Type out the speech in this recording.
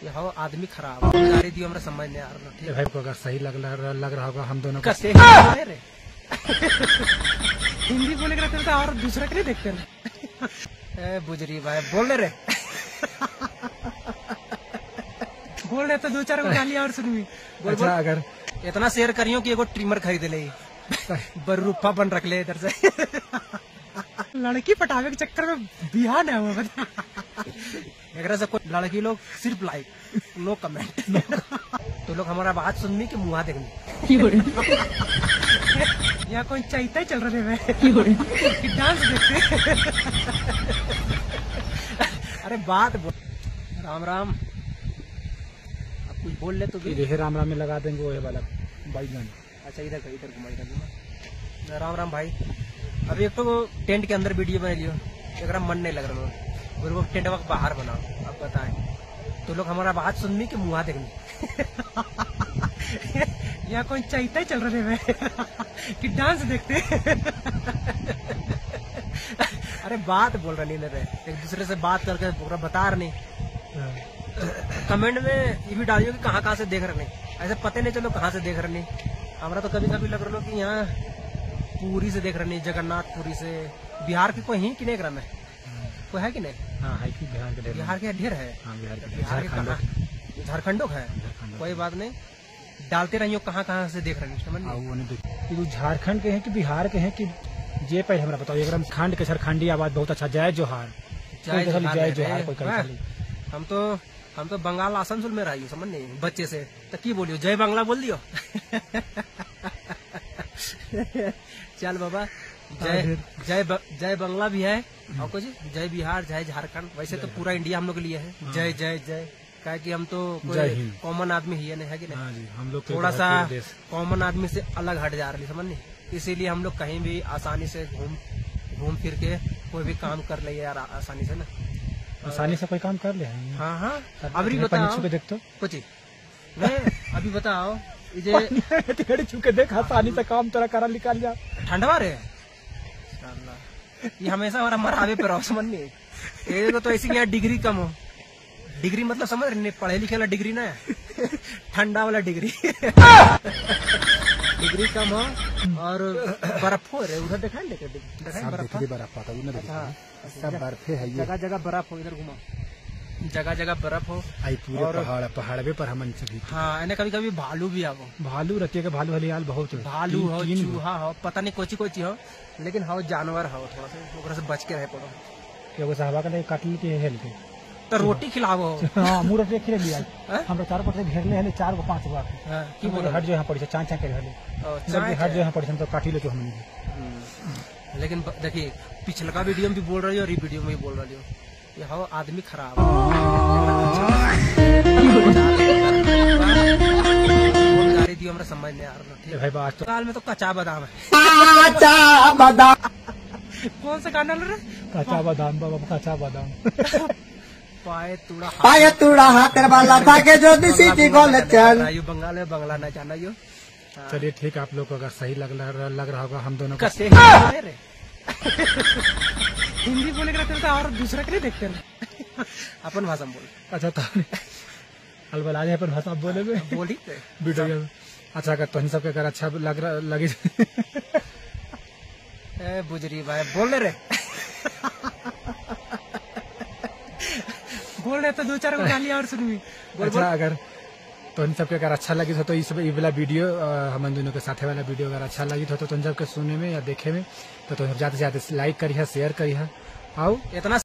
ये हो आदमी खराब गाड़ी दियो हमरा समझ नहीं आ रहा। ठीक भाई को अगर सही लग रहा होगा हम दोनों का कैसे रे हिंदी बोले के रहते और दूसरा के नहीं देखते ना। बुजरी भाई बोल रे बोल रहे तो दो चार को गालियां और सुनवी। अच्छा अगर इतना शेयर करियो कि एगो ट्रिमर खरीद ले बरूफा बन रख ले इधर से लड़की पटावे के चक्कर में बिहान है वो बता। एक से कोई लड़की लोग सिर्फ लाइक नो कमेंट तो लोग हमारा बात सुननी कि मुँह देखनी। यहाँ कोई चैता चल रहे थे डांस देखते। अरे बात बोल राम राम अब कुछ बोल ले तो राम राम में लगा देंगे वो वाला बैगन। अच्छा इधर घुमाई राम राम भाई। अभी एक तो टेंट के अंदर वीडियो बना लियो एक मन नहीं लग रहा और वो टेंट वक्त बाहर बनाओ। अब बताएं तो लोग हमारा बात सुननी कि मुँह देखनी। यहाँ कोई चैता चल रहे थे कि डांस देखते। अरे बात बोल रहे नहीं एक दूसरे से बात करके पूरा बता रहे नहीं। कमेंट में ये भी डालियो कि कहाँ से देख रहे नहीं ऐसे पता नहीं चलो कहाँ से देख रहे नहीं। हमारा तो कभी कभी लग रहा कि यहाँ पूरी से देख रहे नहीं जगन्नाथपुरी से बिहार के कोई ही कि नहीं में कोई है कि नहीं। हाँ है कि बिहार के ढेर है। हाँ, बिहार के झारखंडों है कोई बात नहीं डालते रहियो कहाँ से देख रहे हैं। झारखंड के हैं कि बिहार के हैं कि जे पे हमरा बताओ एकदम खंड के झारखंडी आवाज बहुत अच्छा जय जोहार जय जोहार। हम तो बंगाल आसनसोल में रही समझ नहीं बच्चे से तो की बोलियो जय बांग्ला बोल दियो। चल बाबा जय बांग्ला भी है और कुछ जय बिहार जय झारखंड वैसे तो पूरा इंडिया हम लोग के लिए है जय जय जय क्या कि हम तो कॉमन आदमी ही है कि नहीं। हम लोग थोड़ा सा कॉमन आदमी से अलग हट जा रही समझ नहीं इसीलिए हम लोग कहीं भी आसानी से घूम फिर के कोई भी काम कर ले यार आसानी से ना आसानी से कोई काम कर ले। हाँ अभी बताओ कुछ अभी बताओ छुके देख आसानी से काम तोरा करा निकाल जा ठंडवा रे ये हमेशा हमारा मरावे पे रहो समझ नहीं तो ऐसी यहाँ डिग्री कम हो डिग्री मतलब समझ रहे पढ़े लिखे वाला डिग्री ना ठंडा वाला डिग्री डिग्री कम हो और बर्फ हो रहे उधर दिखाई बर्फ सब बर्फ है जगह जगह बर्फ हो इधर घुमा जगह जगह बर्फ हो पूरे पहाड़ पर हम हाँ कभी कभी भालू भी आओ भालू रहती है भालू हलियाल बहुत भालू हो चूहा हो पता नहीं कोची हो लेकिन हो जानवर हो थोड़ा सा बच के रहे पड़ो साहबा का काट ली तो रोटी खिलाओ। हाँ मुँह रोटी खिला लिया हम चार पट घेरले है 4 गो 5 गो हट जो यहाँ पड़ी चाँचा के हट जो यहाँ पड़ी तो काटी ले हम। लेकिन देखिए पिछलका वीडियो में भी बोल रही हो और ये वीडियो में भी बोल रही हो ये हो आदमी खराब गाड़ी दियो हमरा समझ नहीं आ रहा। भाई बात साल में तो कच्चा बादाम है कौन सा गाना रे कच्चा बादाम बाबा कच्चा बादाम पाए तूड़ा हाथ वाला था के जो दिसी गोल चल बंगाल में बंगला ना जाना यो। चलिए ठीक है आप लोग को अगर सही लग रहा होगा हम दोनों कैसे हिंदी बोले के रहते और दूसरा के नहीं देखते ना अपन भाषा में बोल। अच्छा तो अलबलाज अपन भाषा बोले में बोली वीडियो अच्छा अगर तो सबके अगर अच्छा लगी बुजरी भाई बोल रे बोल रहे तो दो चार को गालियां और सुनवी। अच्छा अगर तो इन सबके अगर अच्छा लगी तो इस वाला वीडियो हम दोनों के साथ वाला वीडियो अगर अच्छा लगी तो तुम सबके सुनने में या देखे में तो ज्यादा से ज्यादा लाइक करिए शेयर करिए आओ इतना